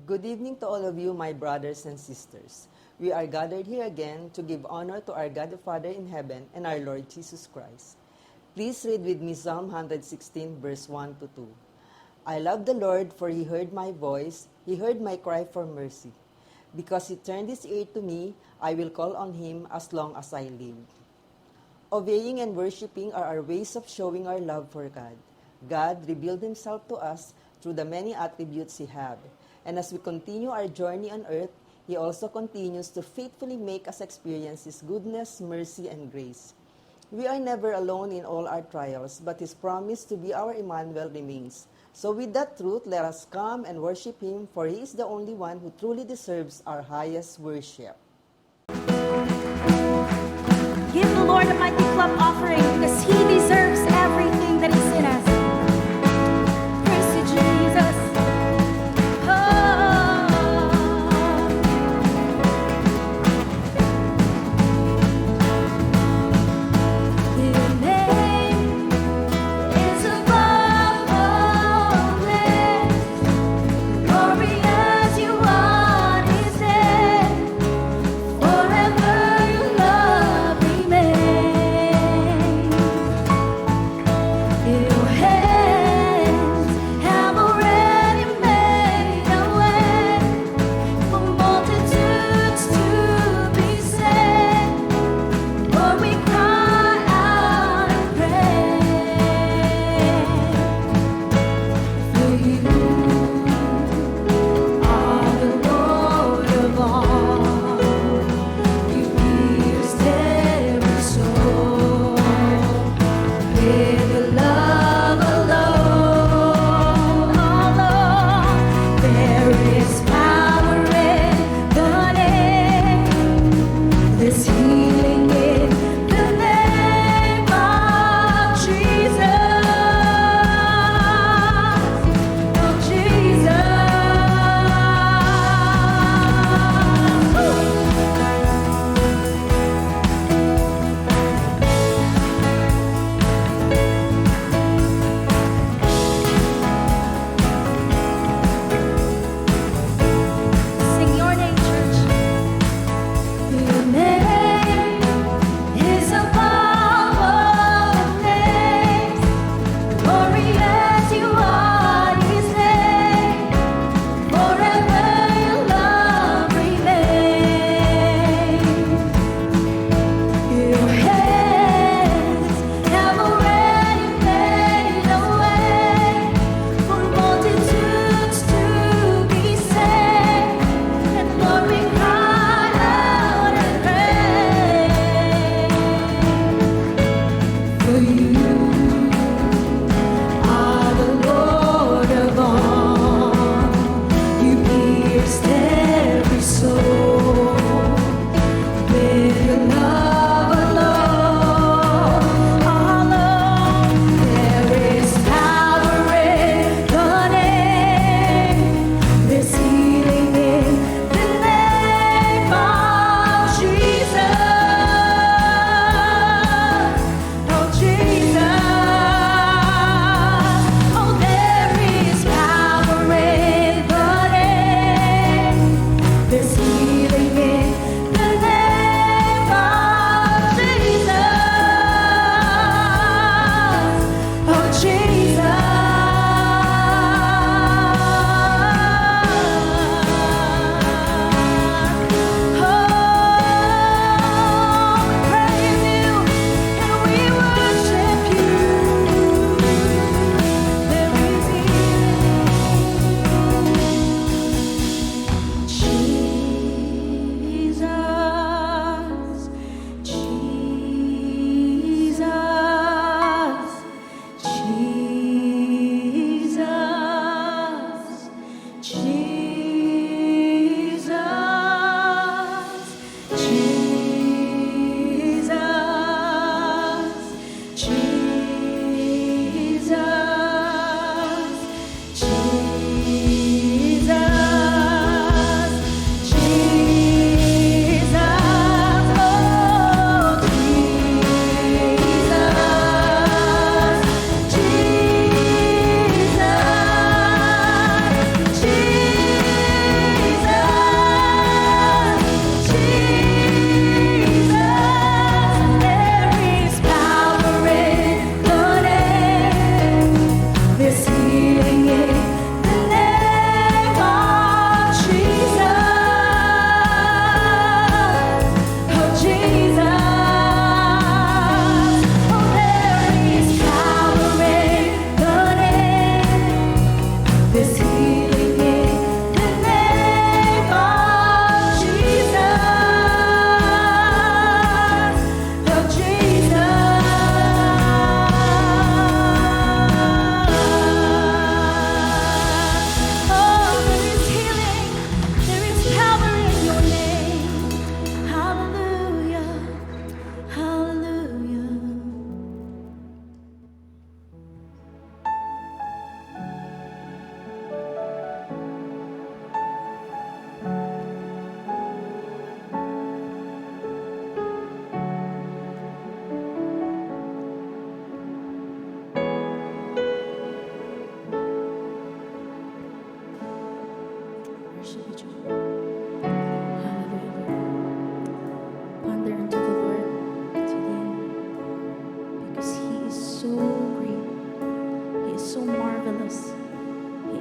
Good evening to all of you, my brothers and sisters. We are gathered here again to give honor to our God the Father in heaven and our Lord Jesus Christ. Please read with me Psalm 116, verse 1 to 2. I love the Lord, for He heard my voice. He heard my cry for mercy. Because He turned His ear to me, I will call on Him as long as I live. Obeying and worshiping are our ways of showing our love for God. God revealed Himself to us through the many attributes He has. And as we continue our journey on earth, He also continues to faithfully make us experience His goodness, mercy, and grace. We are never alone in all our trials, but His promise to be our Emmanuel remains. So with that truth, let us come and worship Him, for He is the only one who truly deserves our highest worship. Give the Lord a mighty clap offering because He deserves everything that is in us. Praise you, Jesus. Your name is above all names. Glorious you are, He said. Forever your love remains.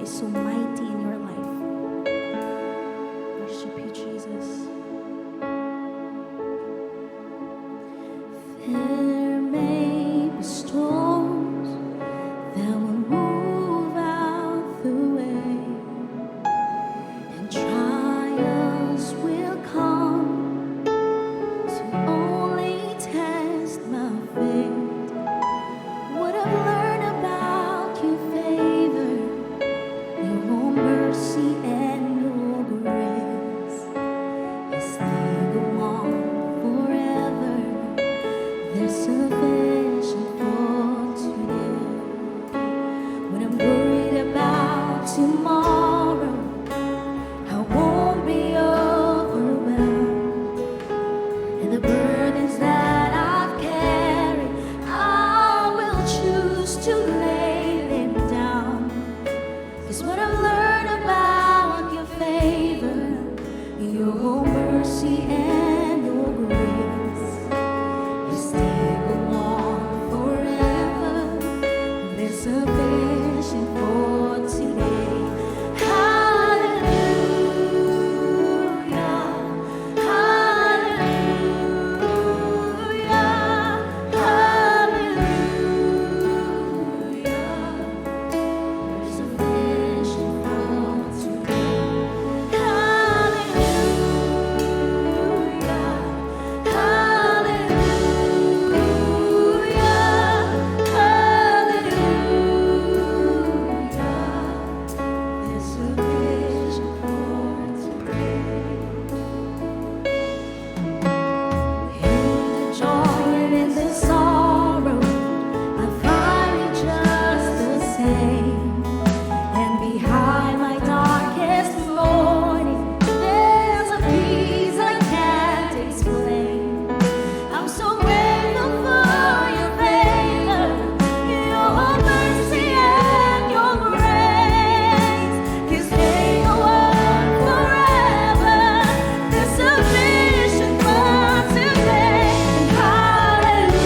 is so mighty in your life. Worship you, Jesus. There may be storms that will move out the way, and trials will come to only test my faith. What I've learned about your favor, your mercy and your grace, is they go on forever. There's sufficient for today. When I'm worried about tomorrow, I won't be overwhelmed. And the burdens that I've carried, I will choose to lay them down. 'Cause what I've learned about your favor, your mercy and your grace, is they go on forever. There's sufficient for today. Hallelujah, hallelujah, hallelujah. There's sufficient for today. Hallelujah, hallelujah, hallelujah. There's sufficient for today. In the joy and in the sorrow, I find it just the same. And behind my darkest morning, there's a peace I can't explain. I'm so grateful for your favor, your mercy and your grace. 'Cause they go on forever. There's sufficient for today. Hallelujah,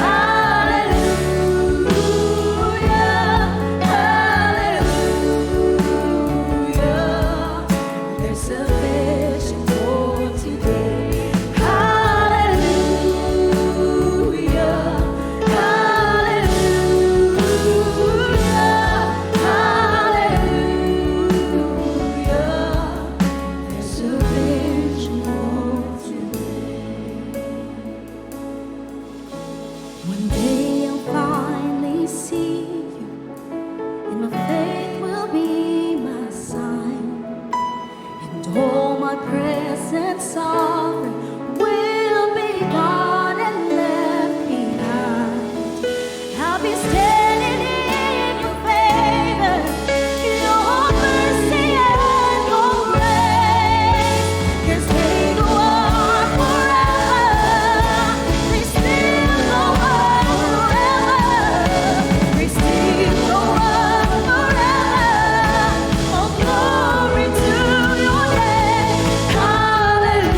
hallelujah, hallelujah. There's sufficient for today. Hallelujah, hallelujah, hallelujah. There's sufficient for today. One day I'll finally see you, and my faith will be my sign, and all my present suffering will be gone and left behind. I'll be standing in your favor, your mercy and your grace. 'Cause they go on forever. They still go on forever. They still go on forever. Oh, glory to your name. Hallelujah,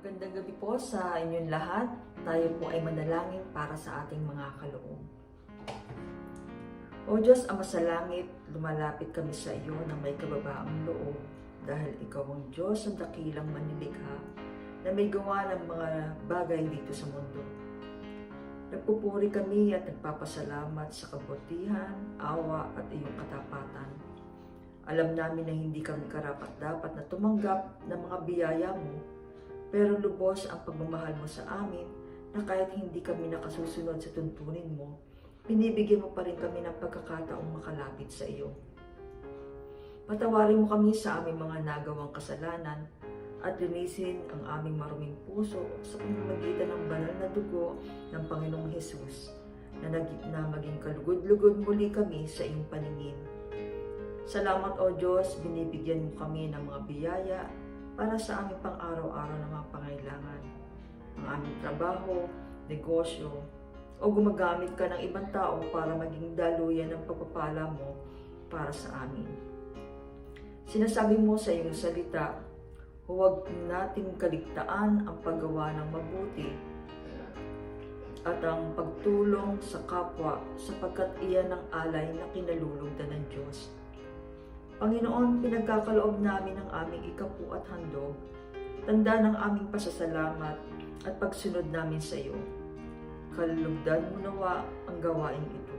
Magandang gabi po sa inyong lahat. Tayo po ay manalangin para sa ating mga kaloob. O Diyos, Ama sa langit, lumalapit kami sa iyo na may kababaang loob dahil ikaw ang Diyos ang dakilang manilikha na may gawa ng mga bagay dito sa mundo. Nagpupuri kami at nagpapasalamat sa kabutihan, awa at iyong katapatan. Alam namin na hindi kami karapat-dapat na tumanggap ng mga biyaya mo, Pero lubos ang pagmamahal mo sa amin na kahit hindi kami nakasusunod sa tuntunin mo, binibigyan mo pa rin kami ng pagkakataong makalapit sa iyo. Patawarin mo kami sa aming mga nagawang kasalanan at linisin ang aming maruming puso sa pamamagitan ng banal na dugo ng Panginoong Hesus na maging kalugod-lugod muli kami sa iyong paningin. Salamat o Diyos, binibigyan mo kami ng mga biyaya para sa aming pang-araw-araw na mga pangailangan. Ang aming trabaho, negosyo, o gumagamit ka ng ibang tao para maging daluyan ng pagpapala mo para sa amin. Sinasabi mo sa iyong salita, huwag nating kaligtaan ang paggawa ng mabuti at ang pagtulong sa kapwa sapagkat iyan ang alay na kinalulugdan ng Diyos. Panginoon, pinagkakaloob namin ang aming ikapu at handog, tanda ng aming pasasalamat at pagsunod namin sa iyo. Kalugdan mo nawa ang gawain ito.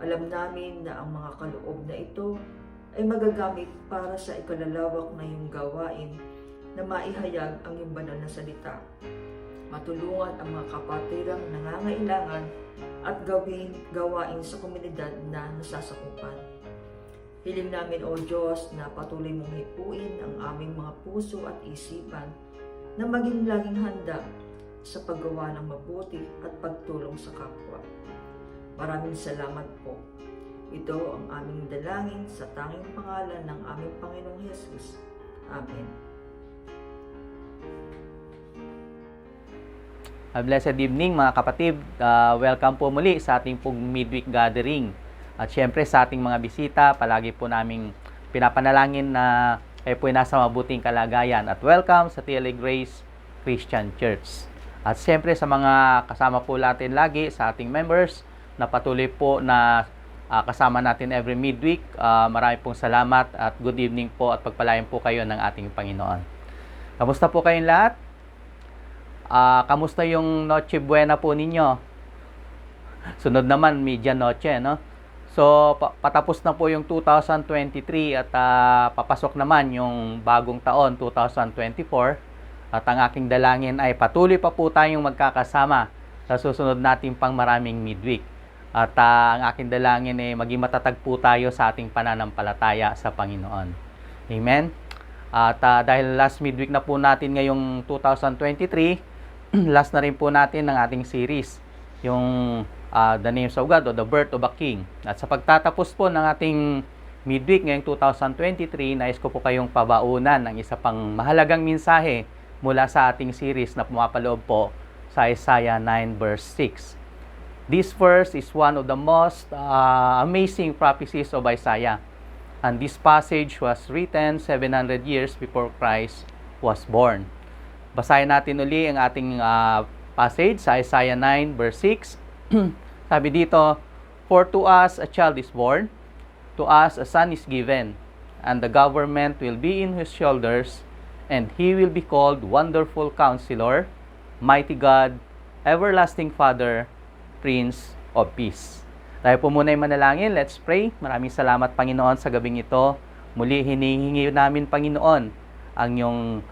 Alam namin na ang mga kaloob na ito ay magagamit para sa ikalalawak na iyong gawain na maihayag ang iyong banal na salita. Matulungan ang mga kapatirang nangangailangan at gawain sa komunidad na nasasakupan. Hiling namin, O Diyos, na patuloy mong hipuin ang aming mga puso at isipan na maging laging handa sa paggawa ng mabuti at pagtulong sa kapwa. Maraming salamat po. Ito ang aming dalangin sa tanging pangalan ng aming Panginoong Hesus. Amen. A blessed evening mga kapatid. Welcome po muli sa ating pong midweek gathering. At syempre sa ating mga bisita, palagi po naming pinapanalangin na po nasa mabuting kalagayan. At welcome sa TLA Grace Christian Church. At syempre sa mga kasama po natin lagi, sa ating members na patuloy po na kasama natin every midweek. Marami pong salamat at good evening po at pagpalain po kayo ng ating Panginoon. Kamusta po kayong lahat? Kamusta yung Noche Buena po ninyo? Sunod naman, medianoche, no? So, patapos na po yung 2023 at papasok naman yung bagong taon, 2024. At ang aking dalangin ay patuloy pa po tayong magkakasama sa susunod nating pang maraming midweek. At ang aking dalangin ay maging matatag po tayo sa ating pananampalataya sa Panginoon. Amen? At dahil last midweek na po natin ngayong 2023, last na rin po natin ng ating series, yung The Names of God o The Birth of a King. At sa pagtatapos po ng ating midweek ngayong 2023, nais ko po kayong pabaunan ng isa pang mahalagang mensahe mula sa ating series na pumapaloob po sa Isaiah 9 verse 6. This verse is one of the most amazing prophecies of Isaiah. And this passage was written 700 years before Christ was born. Basahin natin uli ang ating passage sa Isaiah 9 verse 6. Sabi dito, for to us a child is born, to us a son is given, and the government will be in his shoulders, and he will be called Wonderful Counselor, Mighty God, Everlasting Father, Prince of Peace. Tayo po muna yung manalangin. Let's pray. Maraming salamat, Panginoon, sa gabing ito. Muli hinihingi namin, Panginoon, ang iyong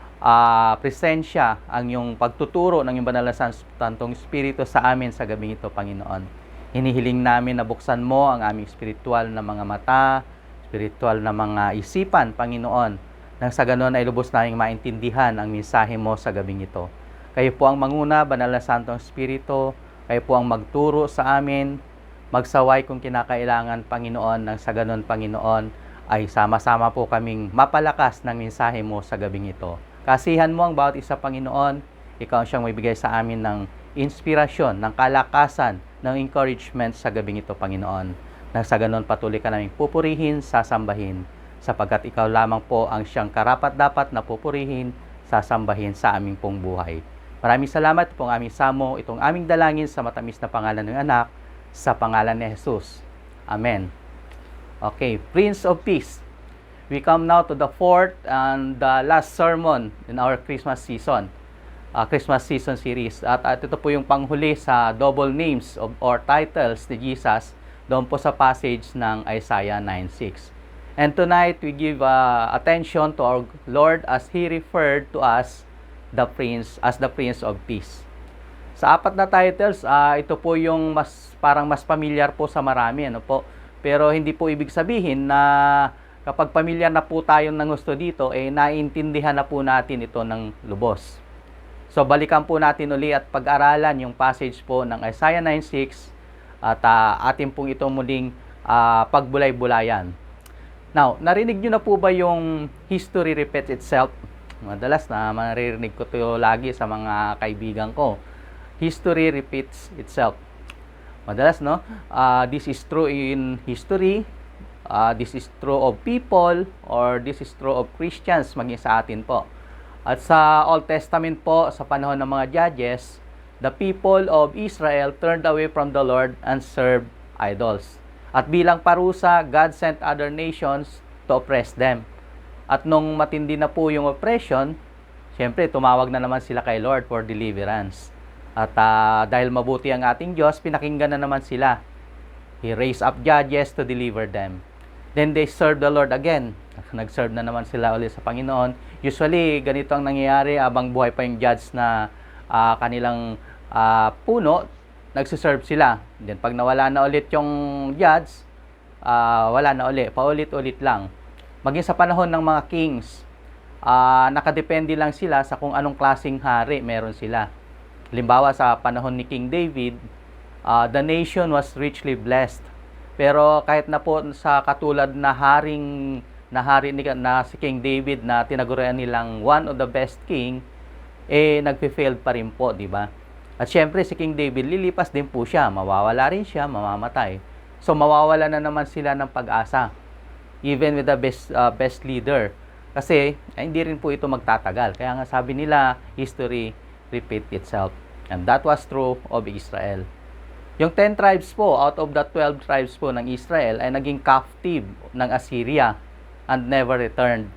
presensya, ang iyong pagtuturo ng iyong banal na Santong Espiritu sa amin sa gabing ito, Panginoon. Hinihiling namin na buksan mo ang aming spiritual na mga mata, spiritual na mga isipan, Panginoon, nang sa ganon ay lubos naming maintindihan ang mensahe mo sa gabing ito. Kayo po ang manguna, banal na Santong Espiritu, kayo po ang magturo sa amin, magsaway kung kinakailangan, Panginoon, nang sa ganon, Panginoon, ay sama-sama po kaming mapalakas ng mensahe mo sa gabing ito. Kasihan mo ang bawat isa, Panginoon. Ikaw ang siyang magbigay sa amin ng inspirasyon, ng kalakasan, ng encouragement sa gabing ito, Panginoon. Nang sa ganon patuloy ka naming pupurihin, sasambahin, sapagkat ikaw lamang po ang siyang karapat-dapat na pupurihin, sasambahin sa aming pong buhay. Maraming salamat po ang aming samo, itong aming dalangin sa matamis na pangalan ng anak, sa pangalan ni Jesus. Amen. Okay, Prince of Peace. We come now to the fourth and the last sermon in our Christmas season, Christmas season series. At ito po yung panghuli sa double names or titles ni Jesus doon po sa passage ng Isaiah 9:6. And tonight we give attention to our Lord as He referred to us the Prince of Peace. Sa apat na titles, ito po yung parang mas familiar po sa marami, ano po. Pero hindi po ibig sabihin na kapag pamilyar na po tayo ng gusto dito, naiintindihan na po natin ito ng lubos. So, balikan po natin uli at pag-aralan yung passage po ng Isaiah 9:6 at atin pong ito muling pagbulay-bulayan. Now, narinig nyo na po ba yung history repeats itself? Madalas na maririnig ko ito lagi sa mga kaibigan ko. History repeats itself. Madalas, no? This is true in history. This is true of people, or this is true of Christians, maging sa atin po. At sa Old Testament po, sa panahon ng mga judges, the people of Israel turned away from the Lord and served idols. At bilang parusa, God sent other nations to oppress them. At nung matindi na po yung oppression, syempre tumawag na naman sila kay Lord for deliverance. At dahil mabuti ang ating Diyos, pinakinggan na naman sila. He raised up judges to deliver them. Then they served the Lord again. Nag-serve na naman sila ulit sa Panginoon. Usually, ganito ang nangyayari abang buhay pa yung judge na kanilang puno, nagsiserve sila. Then pag nawala na ulit yung judge, wala na ulit. Paulit-ulit lang. Maging sa panahon ng mga kings, nakadepende lang sila sa kung anong klaseng hari meron sila. Halimbawa sa panahon ni King David, the nation was richly blessed. Pero kahit na po sa katulad na hari na si King David na tinagurian nilang one of the best king, nagfe-failed pa rin po, di ba? At syempre si King David, lilipas din po siya, mawawala rin siya, mamamatay. So mawawala na naman sila ng pag-asa, even with the best leader. Kasi hindi rin po ito magtatagal. Kaya nga sabi nila, history repeat itself. And that was true of Israel. Yung 10 tribes po, out of the 12 tribes po ng Israel, ay naging captive ng Assyria and never returned.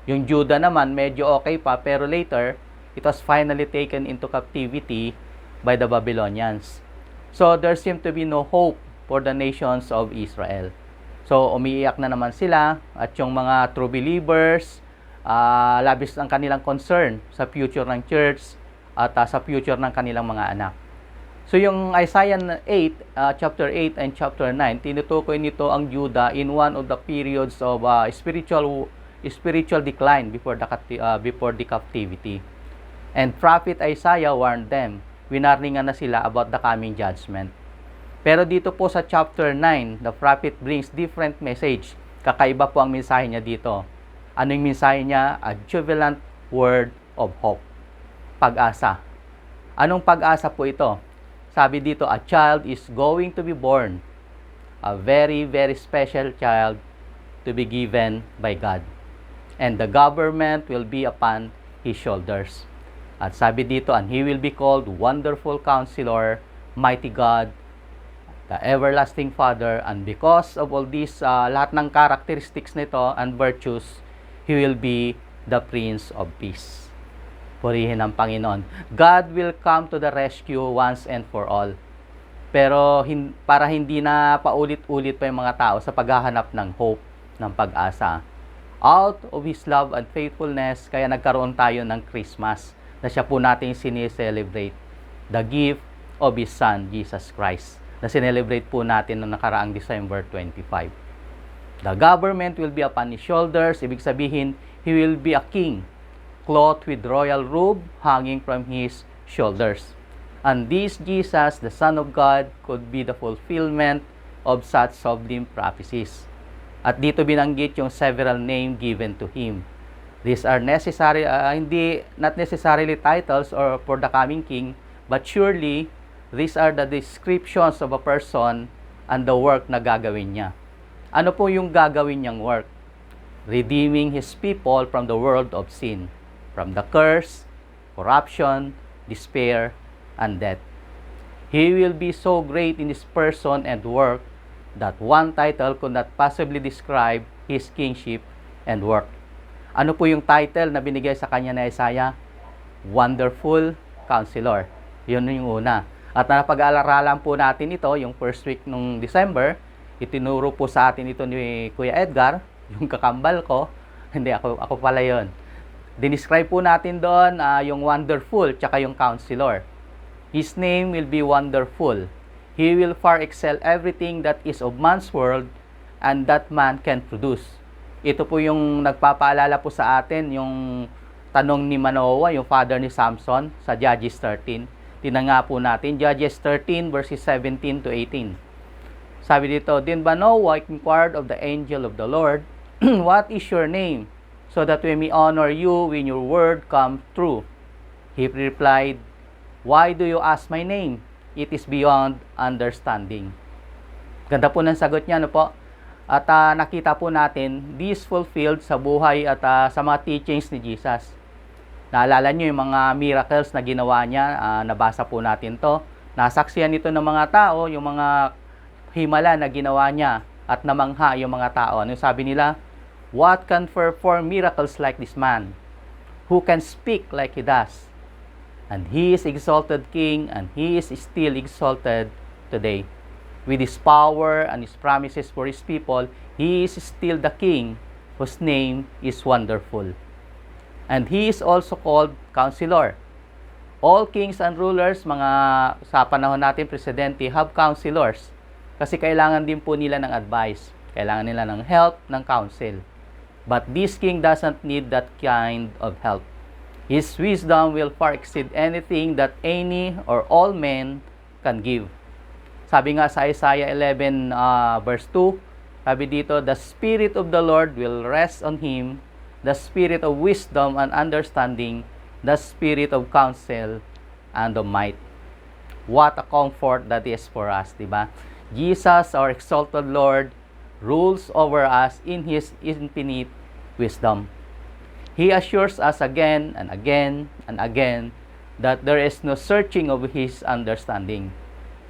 Yung Judah naman, medyo okay pa, pero later, it was finally taken into captivity by the Babylonians. So, there seemed to be no hope for the nations of Israel. So, umiiyak na naman sila, at yung mga true believers, labis ang kanilang concern sa future ng church at sa future ng kanilang mga anak. So yung Isaiah 8, chapter 8 and chapter 9, tinutukoy nito ang Judah in one of the periods of spiritual decline before the captivity. And prophet Isaiah warned them, winarningan na sila about the coming judgment. Pero dito po sa chapter 9, the prophet brings different message. Kakaiba po ang mensahe niya dito. Ano yung mensahe niya? A jubilant word of hope. Pag-asa. Anong pag-asa po ito? Sabi dito, a child is going to be born. A very, very special child to be given by God. And the government will be upon his shoulders. At sabi dito, and he will be called Wonderful Counselor, Mighty God, the Everlasting Father. And because of all these, lahat ng characteristics nito and virtues, he will be the Prince of Peace. Purihin ang Panginoon. God will come to the rescue once and for all. Pero para hindi na paulit-ulit pa yung mga tao sa paghahanap ng hope, ng pag-asa. Out of His love and faithfulness, kaya nagkaroon tayo ng Christmas na siya po natin sineselebrate. The gift of His Son, Jesus Christ, na sinelebrate po natin noong nakaraang December 25. The government will be upon His shoulders. Ibig sabihin, He will be a king, clothed with royal robe hanging from His shoulders. And this Jesus, the Son of God, could be the fulfillment of such sublime prophecies. At dito binanggit yung several names given to Him. These are necessary, not necessarily titles or for the coming king, but surely these are the descriptions of a person and the work na gagawin niya. Ano po yung gagawin niyang work? Redeeming His people from the world of sin, from the curse, corruption, despair, and death. He will be so great in His person and work that one title could not possibly describe His kingship and work. Ano po yung title na binigay sa kanya na Isaiah? Wonderful Counselor. Yun yung una. At napag-aaralan po natin ito, yung first week nung December, itinuro po sa atin ito ni Kuya Edgar, yung kakambal ko. Hindi, ako pala yun. Dinescribe po natin doon yung wonderful tsaka yung counselor. His name will be wonderful. He will far excel everything that is of man's world and that man can produce. Ito po yung nagpapaalala po sa atin, yung tanong ni Manoah, yung father ni Samson, sa Judges 13. Tinanga po natin, Judges 13 verses 17 to 18. Sabi dito, Then Manoah inquired of the angel of the Lord, What is your name? So that we may honor you when your word comes true. He replied, Why do you ask my name? It is beyond understanding. Ganda po ng sagot niya, no po? At nakita po natin, this fulfilled sa buhay at sa mga teachings ni Jesus. Naalala niyo yung mga miracles na ginawa niya, nabasa po natin to. Nasaksihan ito ng mga tao, yung mga himala na ginawa niya at namangha yung mga tao. Ano sabi nila? What can perform miracles like this man? Who can speak like he does? And he is exalted king, and he is still exalted today. With his power and his promises for his people, he is still the king whose name is wonderful. And he is also called Counselor. All kings and rulers, mga sa panahon natin, presidente, have counselors. Kasi kailangan din po nila ng advice. Kailangan nila ng help, ng counsel. But this king doesn't need that kind of help. His wisdom will far exceed anything that any or all men can give. Sabi nga sa Isaiah 11 verse 2, sabi dito, The Spirit of the Lord will rest on him, the Spirit of wisdom and understanding, the Spirit of counsel and of might. What a comfort that is for us, diba? Jesus, our exalted Lord, rules over us in His infinite wisdom. He assures us again and again and again that there is no searching of His understanding.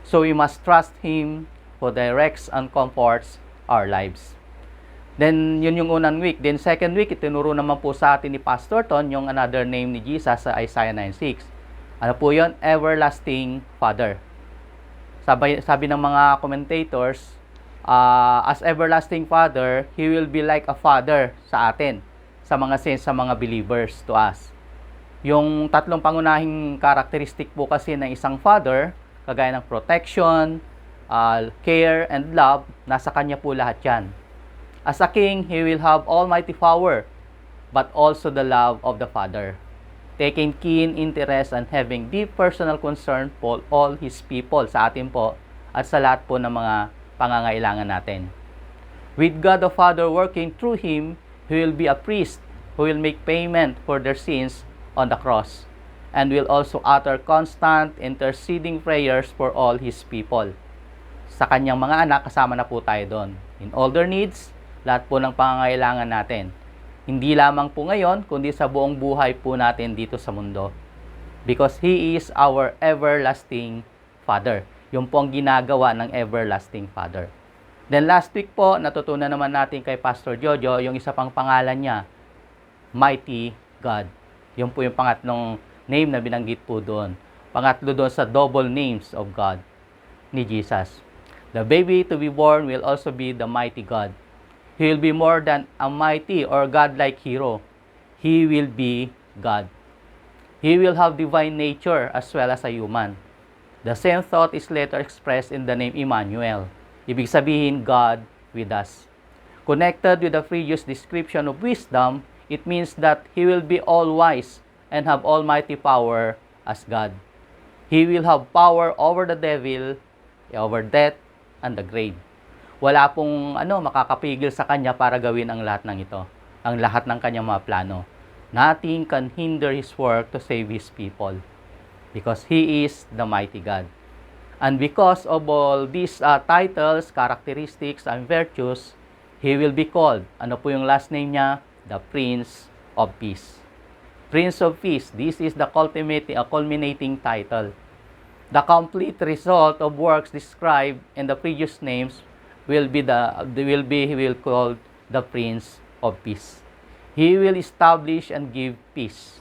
So we must trust Him who directs and comforts our lives. Then, yun yung unang week. Then, second week, itinuro naman po sa atin ni Pastor Ton yung another name ni Jesus sa Isaiah 9:6. Ano po yun? Everlasting Father. Sabi ng mga commentators, as everlasting Father, He will be like a father sa atin, sa mga saints, sa mga believers, to us. Yung tatlong pangunahing karakteristik po kasi ng isang father, kagaya ng protection, care, and love, nasa Kanya po lahat yan. As a king, He will have almighty power, but also the love of the Father, taking keen interest and having deep personal concern for all His people, sa atin po, at sa lahat po ng mga pangangailangan natin. With God the Father working through Him, He will be a priest who will make payment for their sins on the cross, and will also utter constant interceding prayers for all His people. Sa Kanyang mga anak, kasama na po tayo doon. In all their needs, lahat po ng pangangailangan natin. Hindi lamang po ngayon, kundi sa buong buhay po natin dito sa mundo. Because He is our everlasting Father. Yung po ang ginagawa ng everlasting Father. Then last week po, natutunan naman natin kay Pastor Jojo, yung isa pang pangalan niya, Mighty God. Yung po yung pangatlong name na binanggit po doon. Pangatlo doon sa double names of God ni Jesus. The baby to be born will also be the mighty God. He will be more than a mighty or godlike hero. He will be God. He will have divine nature as well as a human. The same thought is later expressed in the name Emmanuel. Ibig sabihin, God with us. Connected with the previous description of wisdom, it means that He will be all-wise and have almighty power as God. He will have power over the devil, over death, and the grave. Wala pong makakapigil sa Kanya para gawin ang lahat ng ito. Ang lahat ng Kanyang mga plano. Nothing can hinder His work to save His people. Because He is the mighty God. And because of all these titles, characteristics, and virtues, He will be called. Ano po yung last name niya? The Prince of Peace. Prince of Peace. This is the culminating title. The complete result of works described in the previous names he will call the Prince of Peace. He will establish and give peace.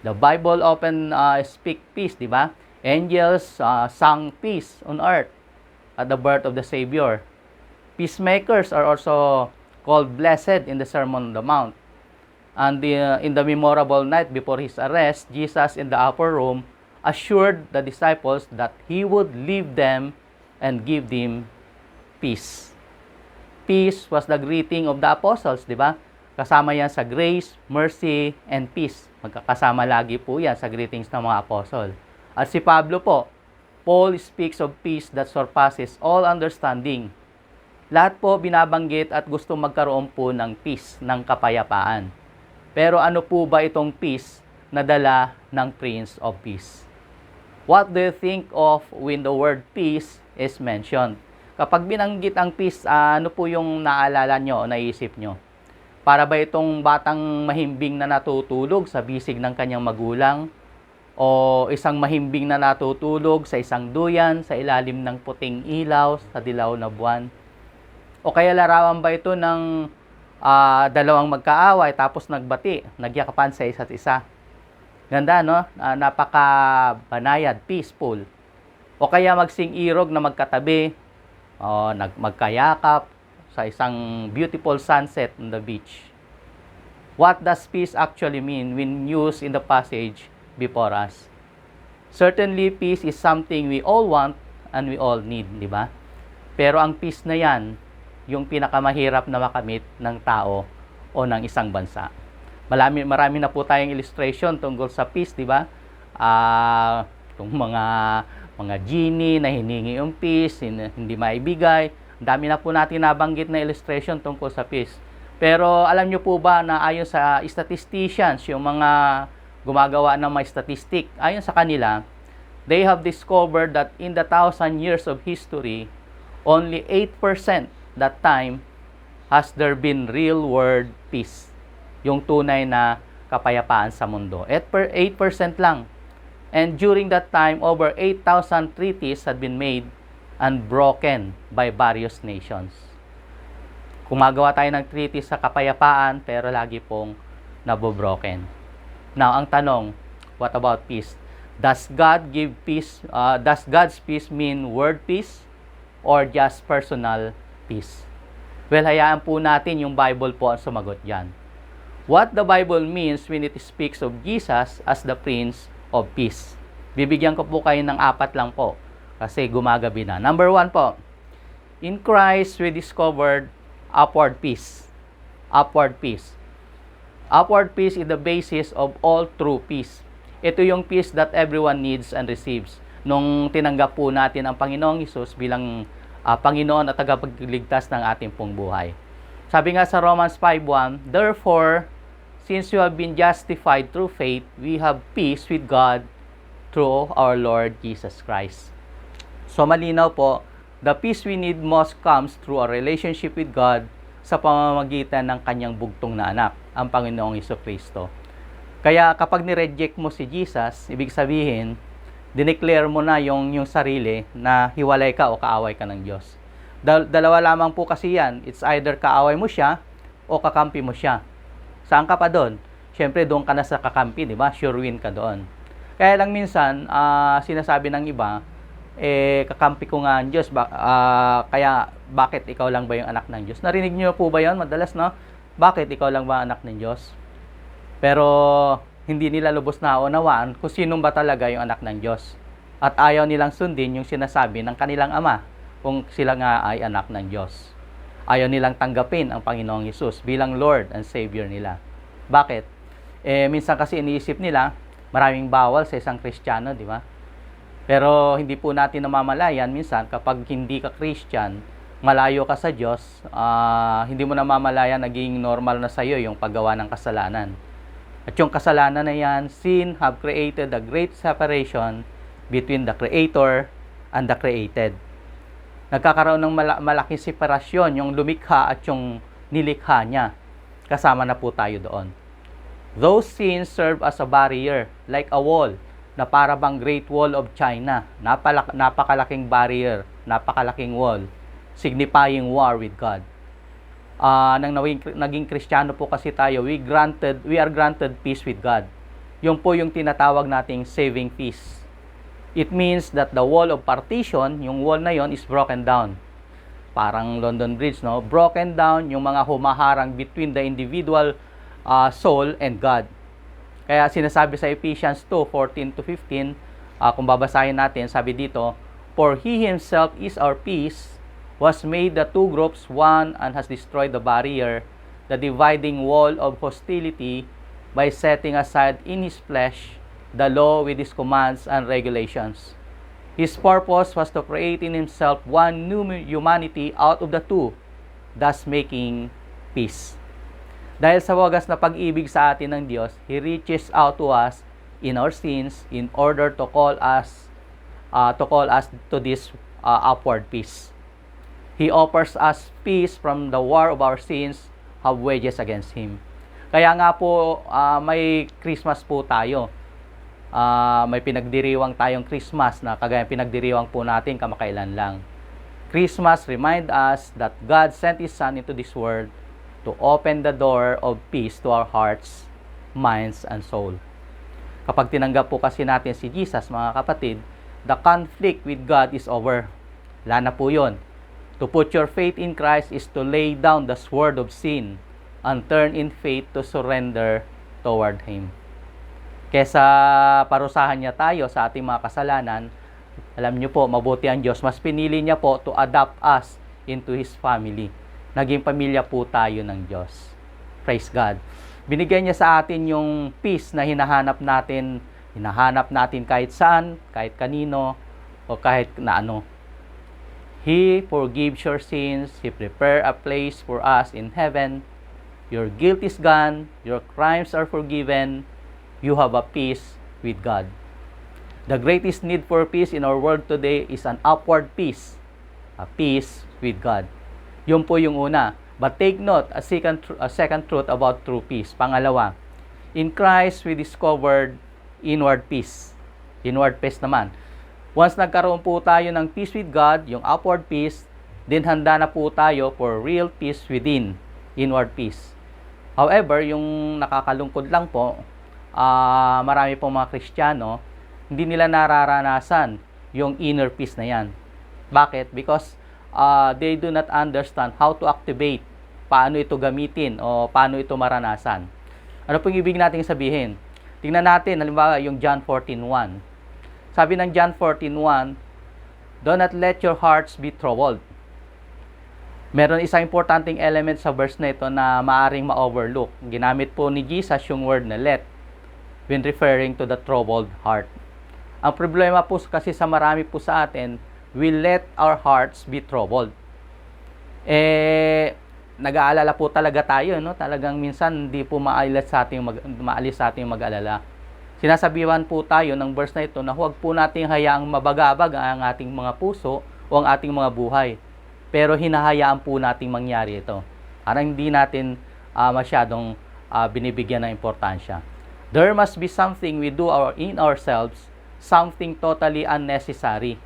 The Bible often speak peace, di ba? Angels sang peace on earth at the birth of the Savior. Peacemakers are also called blessed in the Sermon on the Mount. And in the memorable night before his arrest, Jesus in the upper room assured the disciples that he would leave them and give them peace. Peace was the greeting of the apostles, di ba? Kasama yan sa grace, mercy, and peace. Magkakasama lagi po yan sa greetings ng mga apostol. At si Pablo po, Paul speaks of peace that surpasses all understanding. Lahat po binabanggit at gusto magkaroon po ng peace, ng kapayapaan. Pero ano po ba itong peace na dala ng Prince of Peace? What do you think of when the word peace is mentioned? Kapag binanggit ang peace, ano po yung naalala nyo o naisip nyo? Para ba itong batang mahimbing na natutulog sa bisig ng kanyang magulang? O isang mahimbing na natutulog sa isang duyan sa ilalim ng puting ilaw sa dilaw na buwan? O kaya larawan ba ito ng dalawang magkaaway tapos nagbati, nagyakapan sa isa't isa? Ganda, no? Napaka-banayad, peaceful. O kaya magsing-irog na magkatabi, magkayakap sa isang beautiful sunset on the beach. What does peace actually mean when used in the passage before us? Certainly, peace is something we all want and we all need, di ba? Pero ang peace na yan, yung pinakamahirap na makamit ng tao o ng isang bansa. Marami na po tayong illustration tungkol sa peace, di ba? Itong mga genie na hiningi yung peace, hindi maibigay. Ang dami na po natin nabanggit na illustration tungkol sa peace. Pero alam nyo po ba na ayon sa statisticians, yung mga gumagawa ng mga statistic, ayon sa kanila, they have discovered that in the 1,000 years of history, only 8% that time has there been real world peace. Yung tunay na kapayapaan sa mundo. 8% lang. And during that time, over 8,000 treaties had been made and broken by various nations. Gumagawa tayo ng treaties sa kapayapaan, pero lagi pong nabobroken. Now, ang tanong, what about peace? Does God give peace? Does God's peace mean world peace or just personal peace? Well, hayaan po natin yung Bible po ang sumagot dyan. What the Bible means when it speaks of Jesus as the Prince of Peace. Bibigyan ko po kayo ng 4 lang po kasi gumagabi na. Number 1 po, in Christ we discovered upward peace. Upward peace. Upward peace is the basis of all true peace. Ito yung peace that everyone needs and receives. Nung tinanggap po natin ang Panginoong Hesus bilang Panginoon at tagapagligtas ng ating pong buhay. Sabi nga sa Romans 5:1, therefore, since you have been justified through faith, we have peace with God through our Lord Jesus Christ. So malinaw po, the peace we need most comes through a relationship with God sa pamamagitan ng kanyang bugtong na anak, ang Panginoong Jesucristo. Kaya kapag ni-reject mo si Jesus, ibig sabihin, dineclare mo na yung sarili na hiwalay ka o kaaway ka ng Diyos. Dalawa lamang po kasi yan. It's either kaaway mo siya o kakampi mo siya. Saan ka pa doon? Siyempre, doon ka na sa kakampi, di ba? Sure win ka doon. Kaya lang minsan, sinasabi ng iba, kakampi ko nga ang Diyos. Kaya, bakit ikaw lang ba yung anak ng Diyos? Narinig niyo po ba yun? Madalas, no? Bakit ikaw lang ba anak ng Diyos? Pero, hindi nila lubos na unawaan kung sino ba talaga yung anak ng Diyos. At ayaw nilang sundin yung sinasabi ng kanilang ama kung sila nga ay anak ng Diyos. Ayaw nilang tanggapin ang Panginoong Hesus bilang Lord and Savior nila. Bakit? Minsan kasi iniisip nila, maraming bawal sa isang Kristiyano, di ba? Pero hindi po natin namamalayan minsan kapag hindi ka Christian, malayo ka sa Diyos, hindi mo namamalayan naging normal na sa'yo yung paggawa ng kasalanan. At yung kasalanan na yan, sin have created a great separation between the Creator and the created. Nagkakaroon ng malaking separasyon yung lumikha at yung nilikha niya. Kasama na po tayo doon. Those sins serve as a barrier, like a wall, na para bang Great Wall of China. Napakalaking barrier, napakalaking wall, signifying war with God. Nang naging Kristiyano po kasi tayo, we are granted peace with God. Yung po yung tinatawag nating saving peace. It means that the wall of partition, yung wall na yon is broken down. Parang London Bridge, no? Broken down yung mga humaharang between the individual soul, and God. Kaya sinasabi sa Ephesians 2:14-15, kung babasahin natin, sabi dito, "For He Himself is our peace, was made the two groups one and has destroyed the barrier, the dividing wall of hostility, by setting aside in His flesh the law with its commands and regulations. His purpose was to create in Himself one new humanity out of the two, thus making peace." Dahil sa wagas na pag-ibig sa atin ng Diyos, He reaches out to us in our sins in order to call us to this upward peace. He offers us peace from the war of our sins have wages against Him. Kaya nga po, may Christmas po tayo. May pinagdiriwang tayong Christmas na kagaya pinagdiriwang po natin kamakailan lang. Christmas remind us that God sent His Son into this world to open the door of peace to our hearts, minds, and soul. Kapag tinanggap po kasi natin si Jesus, mga kapatid, the conflict with God is over. Wala na po yun. To put your faith in Christ is to lay down the sword of sin and turn in faith to surrender toward Him. Kesa parusahan niya tayo sa ating mga kasalanan, alam niyo po, mabuti ang Diyos. Mas pinili niya po to adopt us into His family. Naging pamilya po tayo ng Diyos. Praise God. Binigyan niya sa atin yung peace na hinahanap natin kahit saan, kahit kanino, o kahit na ano. He forgives your sins. He prepared a place for us in heaven. Your guilt is gone. Your crimes are forgiven. You have a peace with God. The greatest need for peace in our world today is an upward peace. A peace with God. Yun po yung una. But take note, a second truth about true peace. Pangalawa, in Christ we discovered inward peace. Inward peace naman. Once nagkaroon po tayo ng peace with God, yung upward peace, then handa na po tayo for real peace within, inward peace. However, yung nakakalungkod lang po, marami pong mga Kristiyano, hindi nila nararanasan yung inner peace na yan. Bakit? Because they do not understand how to activate, paano ito gamitin o paano ito maranasan. Ano pong ibig natin sabihin? Tingnan natin, halimbawa, yung John 14:1. Sabi ng John 14:1, "Do not let your hearts be troubled." Meron isang importanteng element sa verse na ito na maaring ma-overlook. Ginamit po ni Jesus yung word na let when referring to the troubled heart. Ang problema po kasi sa marami po sa atin, we let our hearts be troubled. Nag-aalala po talaga tayo, no? Talagang minsan hindi po maalis sa ating mag-alala. Sinasabihan po tayo ng verse na ito na huwag po nating hayaang mabagabag ang ating mga puso o ang ating mga buhay. Pero hinahayaan po nating mangyari ito. Parang hindi natin masyadong binibigyan ng importansya. There must be something we do in ourselves, something totally unnecessary,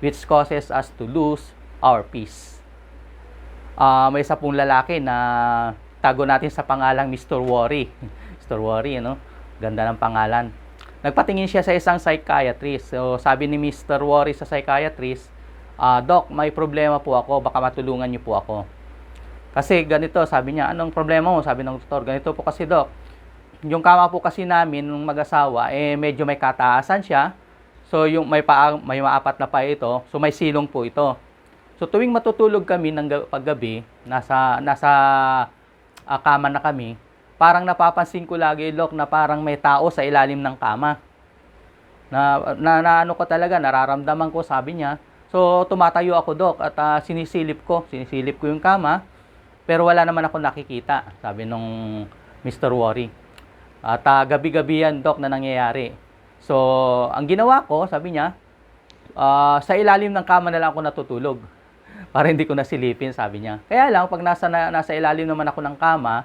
which causes us to lose our peace. May isa pong lalaki na tago natin sa pangalang Mr. Worry. Mr. Worry, ano? Ganda ng pangalan. Nagpatingin siya sa isang psychiatrist. So, sabi ni Mr. Worry sa psychiatrist, "Doc, may problema po ako. Baka matulungan niyo po ako." Kasi ganito, sabi niya, "Anong problema mo?" Sabi ng doktor, "Ganito po kasi, Doc. Yung kama po kasi namin, ng mag-asawa, medyo may kataasan siya. So, yung may maapat na pa ito. So, may silong po ito. So, tuwing matutulog kami ng paggabi, nasa kama na kami, parang napapansin ko lagi, Doc, na parang may tao sa ilalim ng kama. Na ano ko talaga, nararamdaman ko," sabi niya. So, tumatayo ako, Doc, at sinisilip ko yung kama, pero wala naman ako nakikita, sabi nung Mr. Worry. At gabi-gabi yan, Doc, na nangyayari. So, ang ginawa ko, sabi niya, sa ilalim ng kama na lang ako natutulog. Para hindi ko nasilipin, sabi niya. Kaya lang, pag nasa ilalim naman ako ng kama,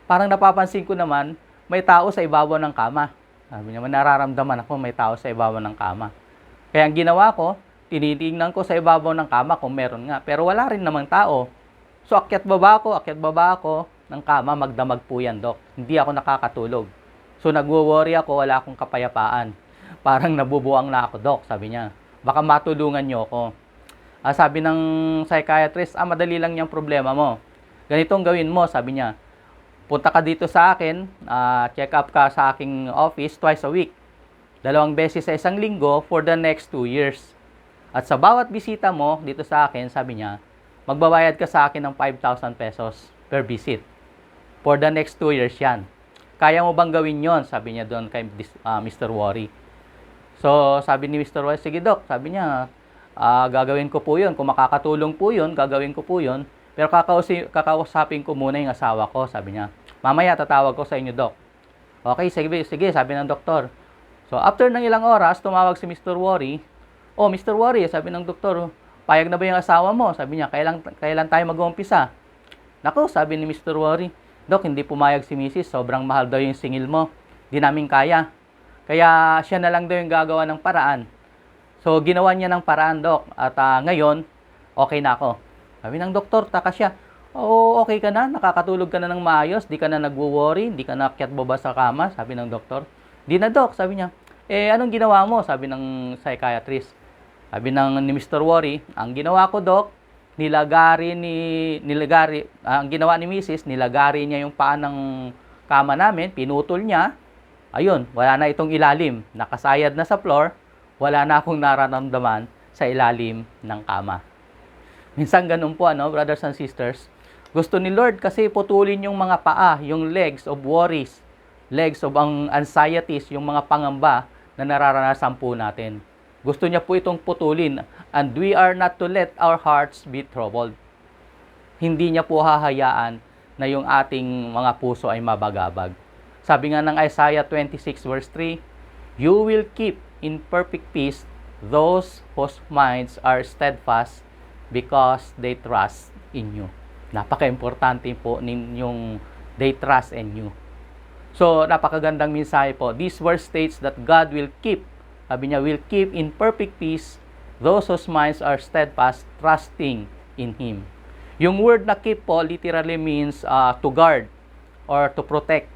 parang napapansin ko naman, may tao sa ibabaw ng kama. Sabi niya, nararamdaman ako may tao sa ibabaw ng kama. Kaya ang ginawa ko, tinitingnan ko sa ibabaw ng kama kung meron nga. Pero wala rin namang tao. So, akyat baba ako ng kama, magdamag po yan, Doc. Hindi ako nakakatulog. So, nagwo-worry ako, wala akong kapayapaan. Parang nabubuang na ako, Doc, sabi niya. Baka matulungan niyo ako. Sabi ng psychiatrist, madali lang yung problema mo. Ganitong gawin mo, sabi niya. punta ka dito sa akin, check up ka sa aking office twice a week. 2 beses sa isang linggo for the next 2 years. At sa bawat bisita mo dito sa akin, sabi niya, magbabayad ka sa akin ng 5,000 pesos per visit. For the next 2 years yan. Kaya mo bang gawin yon? Sabi niya doon kay Mr. Worry. So, sabi ni Mr. Worry, sige Doc, sabi niya, gagawin ko po yun. Kung makakatulong po yun, gagawin ko po yun. Pero kakausapin ko muna yung asawa ko, sabi niya. Mamaya tatawag ko sa inyo, Doc. Okay, sige, sabi ng doktor. So, after ng ilang oras, tumawag si Mr. Worry. Oh, Mr. Worry, sabi ng doktor, payag na ba yung asawa mo? Sabi niya, kailan tayo mag-uumpisa? Naku, sabi ni Mr. Worry, Doc, hindi pumayag si Mrs. Sobrang mahal daw yung singil mo. Di namin kaya. Kaya siya na lang daw yung gagawa ng paraan. So, ginawa niya ng paraan, Doc. At ngayon, okay na ako. Sabi ng doktor, taka siya. Oo, okay ka na? Nakakatulog ka na ng maayos? Di ka na nagwo-worry? Di ka na akyat baba sa kama? Sabi ng doktor. Di na, Doc, sabi niya. Anong ginawa mo? Sabi ng psychiatrist. Sabi ni Mr. Worry, ang ginawa ko, Doc, ang ginawa ni Mrs., nilagari niya yung paa ng kama namin, pinutol niya. Ayun, wala na itong ilalim. Nakasayad na sa floor, wala na akong nararamdaman sa ilalim ng kama. Minsan ganun po, brothers and sisters. Gusto ni Lord kasi putulin yung mga paa, yung legs of worries, legs of anxieties, yung mga pangamba na nararanasan po natin. Gusto niya po itong putulin. And we are not to let our hearts be troubled. Hindi niya po hahayaan na yung ating mga puso ay mabagabag. Sabi nga ng Isaiah 26 verse 3, You will keep in perfect peace those whose minds are steadfast because they trust in you. Napaka-importante po ninyong they trust in you. So, napakagandang mensahe po. This verse states that God will keep, sabi niya, will keep in perfect peace those whose minds are steadfast, trusting in Him. Yung word na keep po literally means to guard or to protect,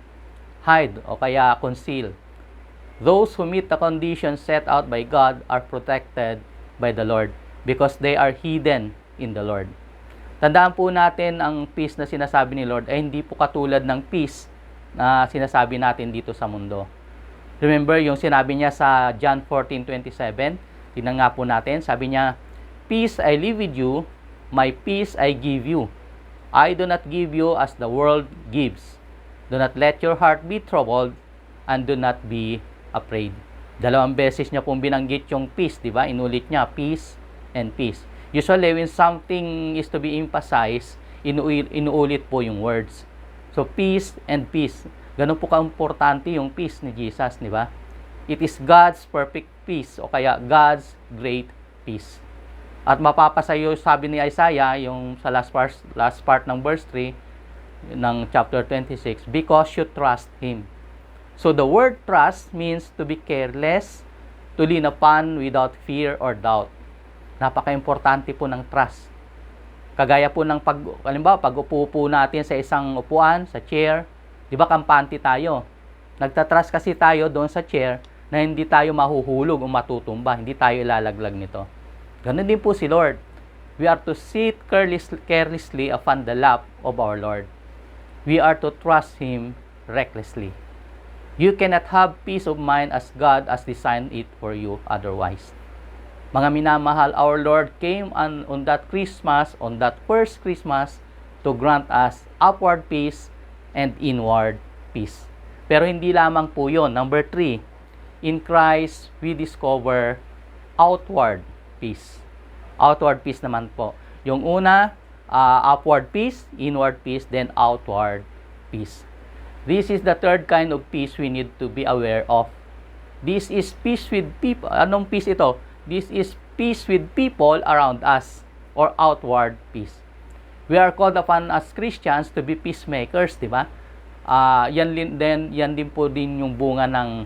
hide o kaya conceal. Those who meet the conditions set out by God are protected by the Lord because they are hidden in the Lord. Tandaan po natin ang peace na sinasabi ni Lord ay hindi po katulad ng peace na sinasabi natin dito sa mundo. Remember yung sinabi niya sa John 14:27? Tingnan nga po natin. Sabi niya, Peace I leave with you, my peace I give you. I do not give you as the world gives. Do not let your heart be troubled and do not be afraid. 2 beses niya pong binanggit yung peace, di ba? Inulit niya, peace and peace. Usually, when something is to be emphasized, inuulit po yung words. So, peace and peace. Ganun po ka-importante yung peace ni Jesus, di ba? It is God's perfect peace o kaya God's great peace. At mapapasayo, sabi ni Isaiah, yung sa last part ng verse 3 ng chapter 26, because you trust Him. So, the word trust means to be careless, to lean upon without fear or doubt. Napaka-importante po ng trust. Kagaya po ng pag upo po natin sa isang upuan, sa chair, di ba kampante tayo? Nagtatrust kasi tayo doon sa chair na hindi tayo mahuhulog o matutumba, hindi tayo ilalaglag nito. Ganun din po si Lord. We are to sit carelessly upon the lap of our Lord. We are to trust Him recklessly. You cannot have peace of mind as God has designed it for you otherwise. Mga minamahal, our Lord came on that Christmas, on that first Christmas, to grant us upward peace and inward peace. Pero hindi lamang po yun. Number 3, in Christ, we discover outward peace. Outward peace naman po. Yung una, upward peace, inward peace, then outward peace. This is the third kind of peace we need to be aware of. This is peace with people. Anong peace ito? This is peace with people around us or outward peace. We are called upon as Christians to be peacemakers, di ba? Yan din po din yung bunga ng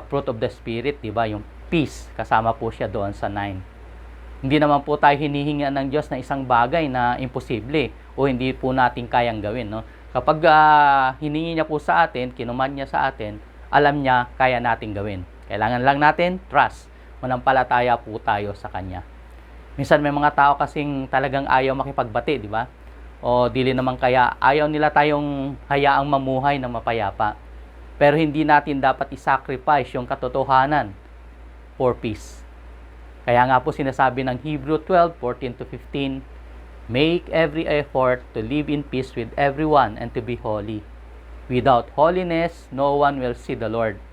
fruit of the Spirit, di ba? Yung peace, kasama po siya doon sa 9. Hindi naman po tayo hinihingi ng Diyos na isang bagay na imposible o hindi po natin kayang gawin, no? Kapag hiningi niya po sa atin, kinuman niya sa atin, alam niya kaya natin gawin. Kailangan lang natin trust. Manampalataya po tayo sa Kanya. Minsan may mga tao kasing talagang ayaw makipagbati, di ba? o dili naman kaya ayaw nila tayong hayaang mamuhay na mapayapa. Pero hindi natin dapat isacrifice yung katotohanan for peace. Kaya nga po sinasabi ng Hebrew 12:14-15, make every effort to live in peace with everyone and to be holy. Without holiness, no one will see the Lord.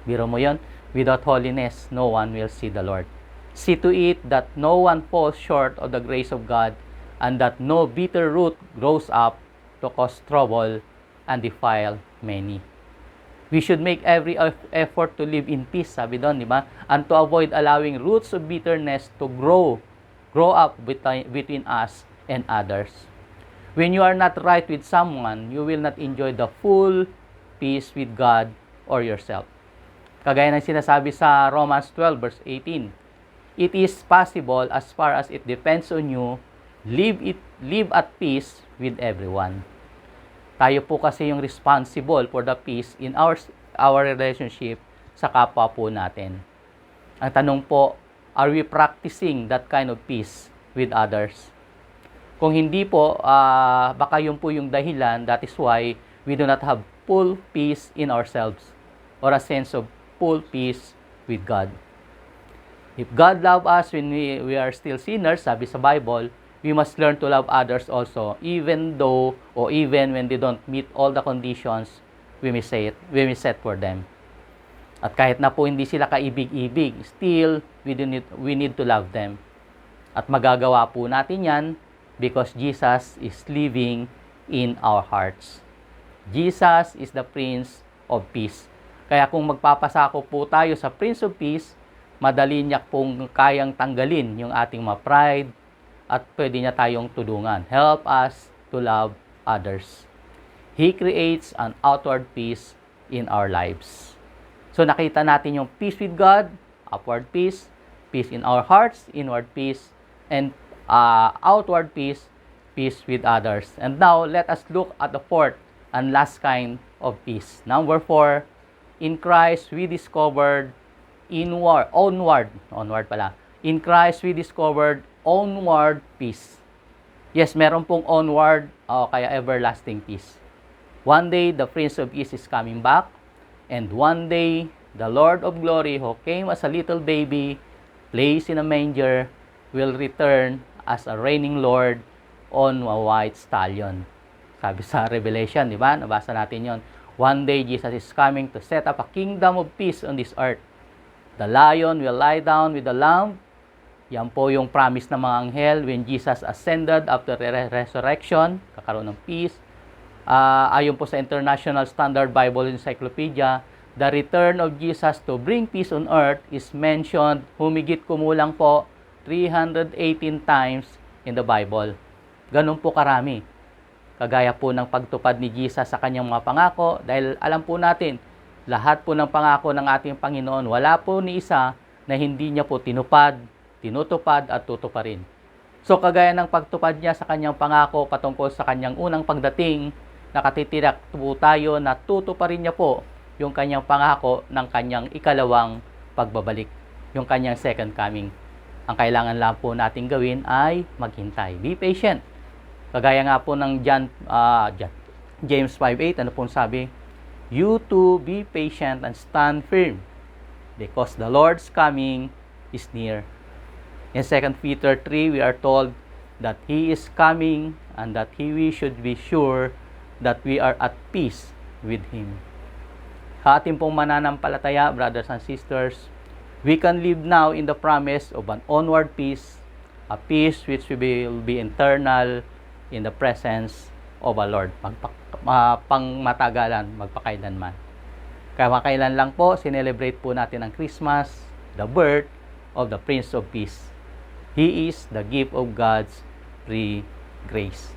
Biro mo yon? Without holiness, no one will see the Lord. See to it that no one falls short of the grace of God, and that no bitter root grows up to cause trouble and defile many. We should make every effort to live in peace, sabi doon, di ba? And to avoid allowing roots of bitterness to grow up between us and others. When you are not right with someone, you will not enjoy the full peace with God or yourself. Kagaya ng sinasabi sa Romans 12 verse 18, it is possible as far as it depends on you, live at peace with everyone. Tayo po kasi yung responsible for the peace in our relationship sa kapwa po natin. Ang tanong po, are we practicing that kind of peace with others? Kung hindi po, baka yun po yung dahilan, that is why we do not have full peace in ourselves or a sense of full peace with God. If God loves us when we are still sinners, sabi sa Bible, we must learn to love others also, even though or even when they don't meet all the conditions we may set for them. At kahit na po hindi sila kaibig-ibig, still we need to love them. At magagawa po natin yan because Jesus is living in our hearts. Jesus is the Prince of Peace. Kaya kung magpapasako po tayo sa Prince of Peace, madali niya pong kayang tanggalin yung ating mga pride, at pwede niya tayong tulungan. Help us to love others. He creates an outward peace in our lives. So nakita natin yung peace with God, upward peace, peace in our hearts, inward peace, and outward peace, peace with others. And now, let us look at the fourth and last kind of peace. Number 4, in Christ we discovered In Christ we discovered onward peace. Yes, meron pong onward o kaya everlasting peace. One day, the Prince of Peace is coming back. And one day, the Lord of Glory who came as a little baby, placed in a manger, will return as a reigning Lord on a white stallion. Sabi sa Revelation, di ba? Nabasa natin yon. One day, Jesus is coming to set up a kingdom of peace on this earth. The lion will lie down with the lamb. Yan po yung promise ng mga anghel when Jesus ascended after resurrection, kakaroon ng peace. Ayon po sa International Standard Bible Encyclopedia, the return of Jesus to bring peace on earth is mentioned humigit kumulang po 318 times in the Bible. Ganun po karami. Kagaya po ng pagtupad ni Jesus sa kanyang mga pangako, dahil alam po natin, lahat po ng pangako ng ating Panginoon, wala po ni isa na hindi niya po tinutupad at tutuparin. So kagaya ng pagtupad niya sa kanyang pangako patungkol sa kanyang unang pagdating, nakatitirak po tayo na tutuparin niya po yung kanyang pangako ng kanyang ikalawang pagbabalik, yung kanyang second coming. Ang kailangan lang po natin gawin ay maghintay. Be patient. Kagaya nga po ng James 5:8, ano pong sabi? You too be patient and stand firm, because the Lord's coming is near. In 2 Peter 3, we are told that He is coming and that we should be sure that we are at peace with Him. Sa ating pong mananampalataya, brothers and sisters, we can live now in the promise of an onward peace, a peace which will be eternal in the presence of our Lord. Pangmatagalan, magpakailanman. Kaya makailan lang po, sinelebrate po natin ang Christmas, the birth of the Prince of Peace. He is the gift of God's free grace.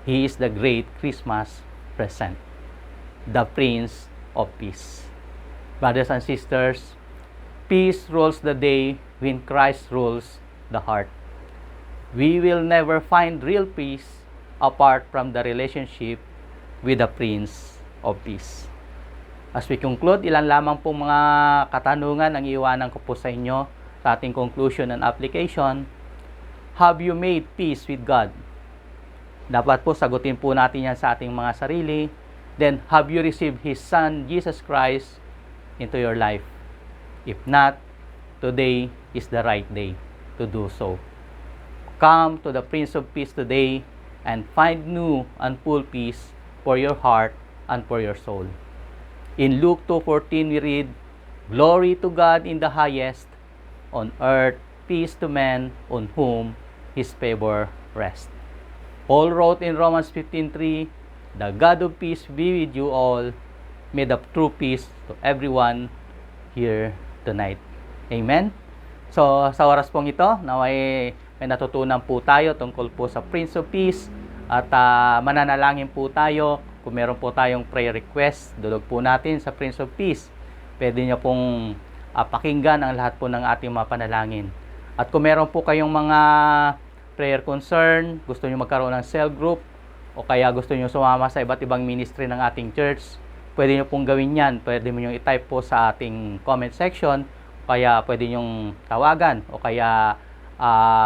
He is the great Christmas present, the Prince of Peace. Brothers and sisters, peace rules the day when Christ rules the heart. We will never find real peace apart from the relationship with the Prince of Peace. As we conclude, ilan lamang pong mga katanungan ang iiwanan ko po sa inyo sa ating conclusion and application. Have you made peace with God? Dapat po sagutin po natin yan sa ating mga sarili. Then, have you received His Son, Jesus Christ, into your life? If not, today is the right day to do so. Come to the Prince of Peace today and find new and full peace for your heart and for your soul. In Luke 2:14 we read, "Glory to God in the highest, on earth peace to men on whom His favor rests." Paul wrote in Romans 15:3, "The God of peace be with you all. May the true peace to everyone here tonight." Amen? So, sa oras pong ito, na may natutunan po tayo tungkol po sa Prince of Peace at mananalangin po tayo. Kung meron po tayong prayer request, dulog po natin sa Prince of Peace. Pwede nyo pong pakinggan ang lahat po ng ating mga panalangin. At kung meron po kayong mga prayer concern, gusto nyo magkaroon ng cell group, o kaya gusto nyo sumama sa iba't ibang ministry ng ating church, pwede nyo pong gawin yan. Pwede mo nyo i-type po sa ating comment section, kaya pwede nyo tawagan, o kaya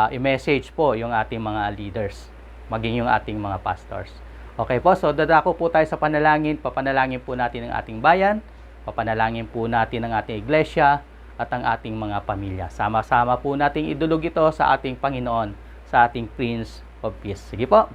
i-message po yung ating mga leaders, maging yung ating mga pastors. Okay po, so dadako po tayo sa panalangin. Papanalangin po natin ang ating bayan, papanalangin po natin ang ating iglesia, at ang ating mga pamilya. Sama-sama po nating idulog ito sa ating Panginoon, sa ating Prince of Peace. Sige po.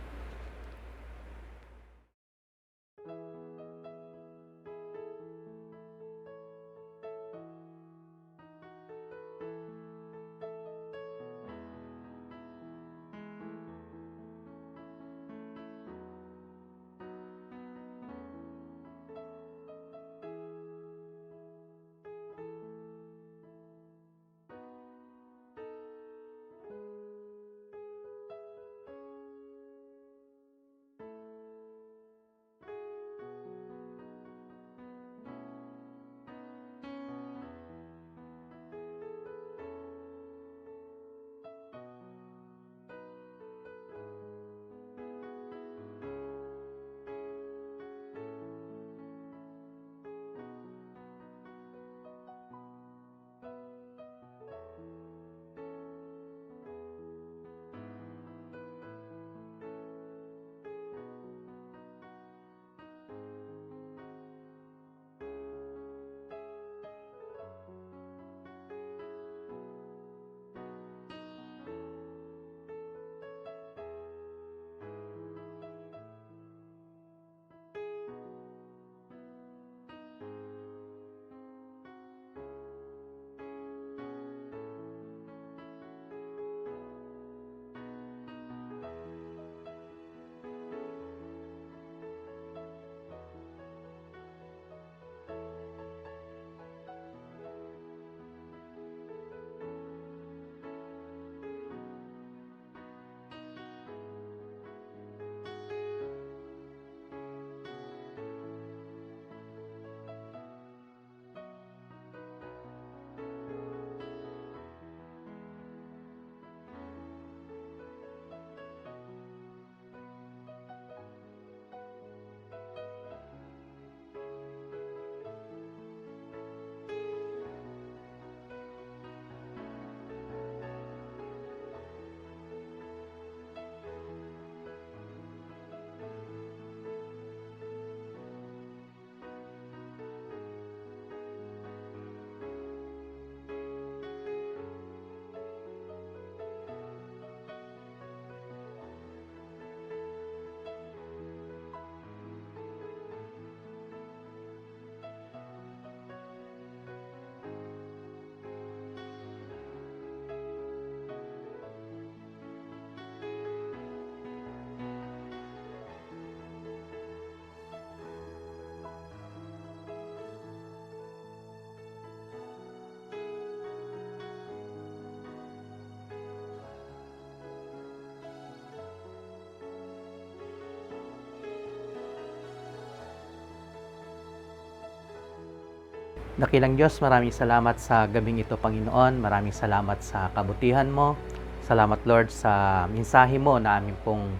Dakilang Diyos, maraming salamat sa gabing ito, Panginoon. Maraming salamat sa kabutihan mo. Salamat, Lord, sa mensahe mo na aming pong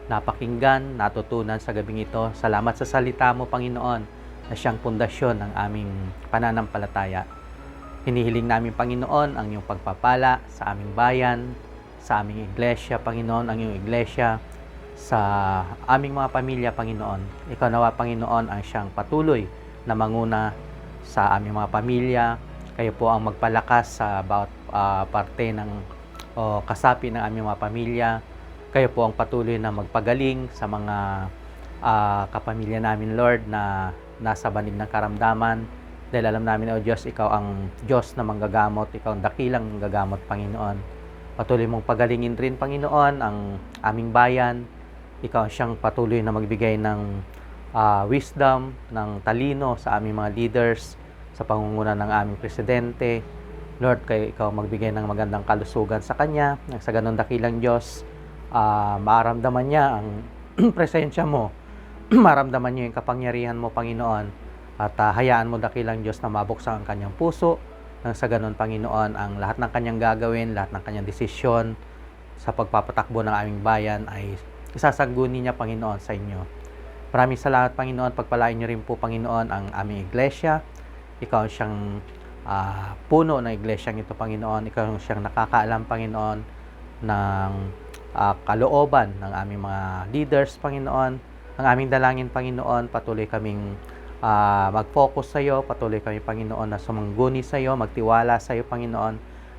napakinggan, natutunan sa gabing ito. Salamat sa salita mo, Panginoon, na siyang pundasyon ng aming pananampalataya. Hinihiling namin, Panginoon, ang iyong pagpapala sa aming bayan, sa aming iglesia, Panginoon, ang iyong iglesia, sa aming mga pamilya, Panginoon. Ikaw nawa, Panginoon, ang siyang patuloy na manguna sa aming mga pamilya. Kayo po ang magpalakas sa bawat parte ng kasapi ng aming mga pamilya. Kayo po ang patuloy na magpagaling sa mga kapamilya namin, Lord, na nasa banig ng karamdaman. Dahil alam namin, O Diyos, Ikaw ang Diyos na manggagamot. Ikaw ang dakilang manggagamot, Panginoon. Patuloy mong pagalingin rin, Panginoon, ang aming bayan. Ikaw siyang patuloy na magbigay ng wisdom, ng talino sa aming mga leaders, sa pangunguna ng aming presidente. Lord, kayo ikaw magbigay ng magandang kalusugan sa kanya. Nang sa ganun dakilang Diyos, maaramdaman niya ang presensya mo. Maramdaman niya yung kapangyarihan mo, Panginoon. At hayaan mo dakilang Diyos na mabuksan ang kanyang puso. Nang sa ganun, Panginoon, ang lahat ng kanyang gagawin, lahat ng kanyang desisyon sa pagpapatakbo ng aming bayan ay isasangguni niya, Panginoon, sa inyo. Maraming salamat, Panginoon. Pagpalain niyo rin po, Panginoon, ang aming iglesia. Ikaw siyang puno ng iglesyang ito, Panginoon. Ikaw siyang nakakaalam, Panginoon, ng kalooban ng aming mga leaders, Panginoon. Ang aming dalangin, Panginoon, patuloy kaming mag-focus sa iyo, patuloy kami, Panginoon, na sumangguni sa iyo, magtiwala sa iyo, Panginoon,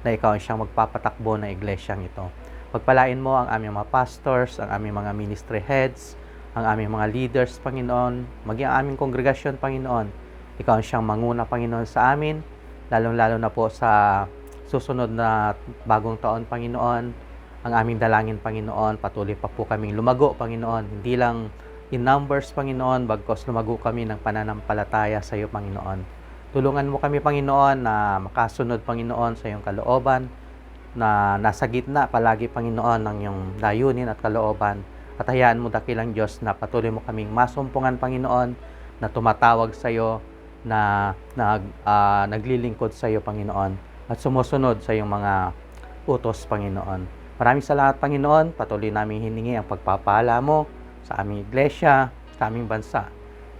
na ikaw ang siyang magpapatakbo ng iglesyang ito. Pagpalain mo ang aming mga pastors, ang aming mga ministry heads, ang aming mga leaders, Panginoon, maging ang aming kongregasyon, Panginoon. Ikaw ang siyang manguna, Panginoon, sa amin, lalong-lalo na po sa susunod na bagong taon, Panginoon. Ang aming dalangin, Panginoon, patuloy pa po kaming lumago, Panginoon. Hindi lang in numbers, Panginoon, bagkos lumago kami ng pananampalataya sa iyo, Panginoon. Tulungan mo kami, Panginoon, na makasunod, Panginoon, sa iyong kalooban, na nasa gitna palagi, Panginoon, ng iyong layunin at kalooban. At hayaan mo, dakilang Diyos, na patuloy mo kaming masumpungan, Panginoon, na tumatawag sa iyo, na naglilingkod sa iyo, Panginoon, at sumusunod sa iyong mga utos, Panginoon. Maraming salamat, Panginoon. Patuloy namin hiningi ang pagpapala mo sa aming iglesia, sa aming bansa,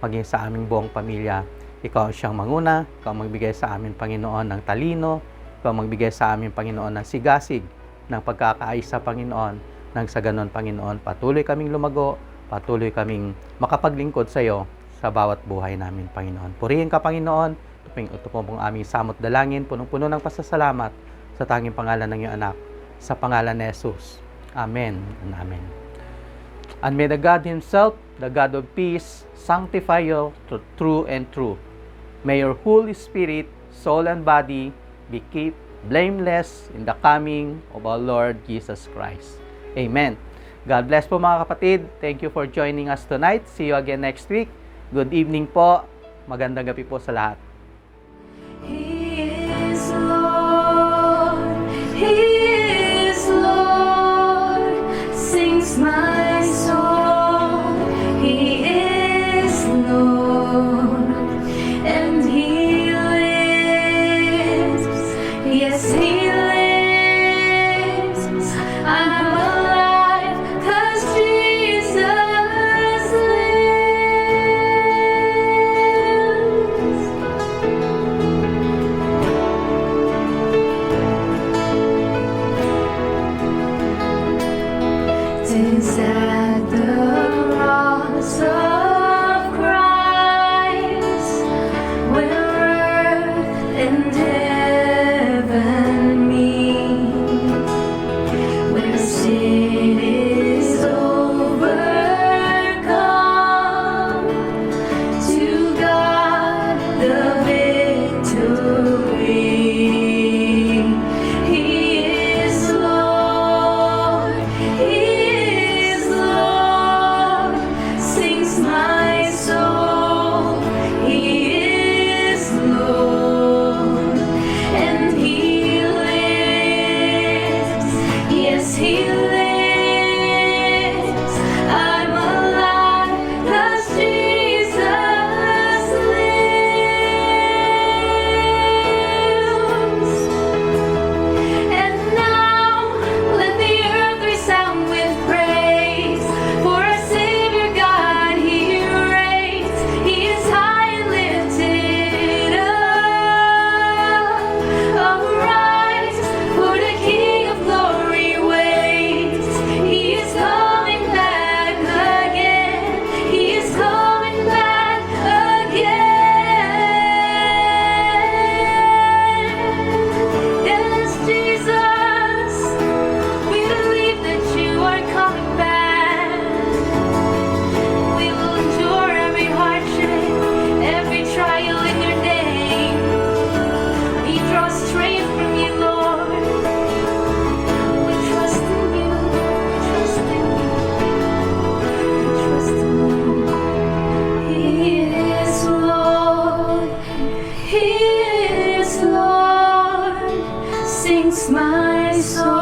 maging sa aming buong pamilya. Ikaw ang siyang manguna, ikaw ang magbigay sa amin, Panginoon, ng talino, ikaw ang magbigay sa amin, Panginoon, ng sigasig, ng pagkakaisa, Panginoon. Nang sa ganon, Panginoon, patuloy kaming lumago, patuloy kaming makapaglingkod sa iyo sa bawat buhay namin, Panginoon. Purihin ka, Panginoon. Ito po ang aming samot dalangin, punong-puno ng pasasalamat sa tanging pangalan ng iyong anak, sa pangalan ni Jesus. Amen and amen. And may the God Himself, the God of peace, sanctify you to true and true. May your Holy Spirit, soul and body be kept blameless in the coming of our Lord Jesus Christ. Amen. God bless po, mga kapatid. Thank you for joining us tonight. See you again next week. Good evening po. Magandang gabi po sa lahat. He is Lord. He is Lord. Sings my soul. He is Lord. And He lives. Yes, He lives. I'm alive 'cause Jesus lives. Tis at the cross of Christ where earth and heaven meet. brings my soul